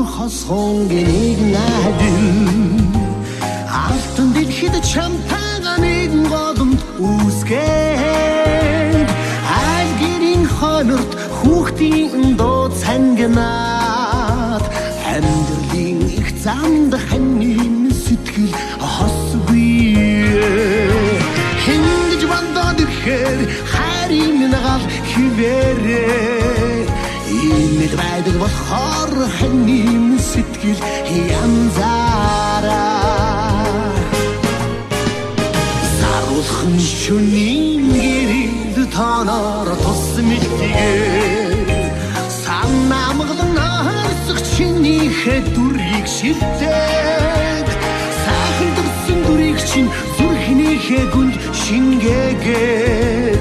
хосхон гнийг найдэн алтан дэлхийд чамтайгаа нэгэн голомт үүсгэн айлгэрийн хонорт хүүхдийн дуу цангинаад амьдралын их замд ханийн сэтгэл хосгүй хиндэж бандад ирэхээр хайрын нагал хивээрээ имэл байдаг болохоор ханийн сэтгэл янзаараа саруулхан шөнийн гэрэлд танаар тус мэлтигээ санаамгалан харсах чинийхээ дүрийг шилдэг сайхан дурсан дүрийг чинь зүрхнийхээ гүнд шингээгээд